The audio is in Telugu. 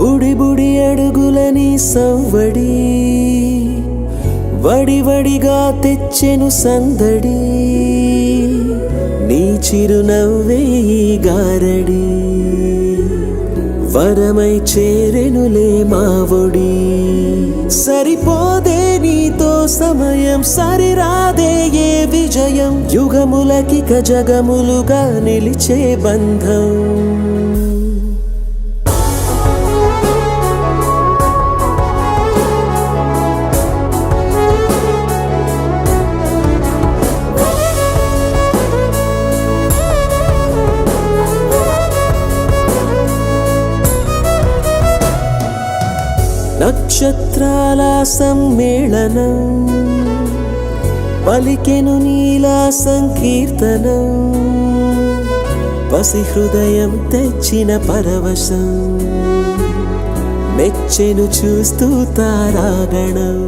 బుడి బుడి అడుగులని సవ్వడి వడివడిగా తెచ్చెను సందడి నీ చిరునవ్వే ఈ గారడి వరమై చేరెనులే మా ఒడి సరిపోదే నీతో సమయం సరిరాదే ఏ విజయం యుగములకిక జగములుగా నిలిచే బంధం నక్షత్రాల సమ్మేళనం పలికెను నీలా సంకీర్తనం పసి హృదయం తెచ్చిన పరవశం మెచ్చెను చూస్తూ తారాగణం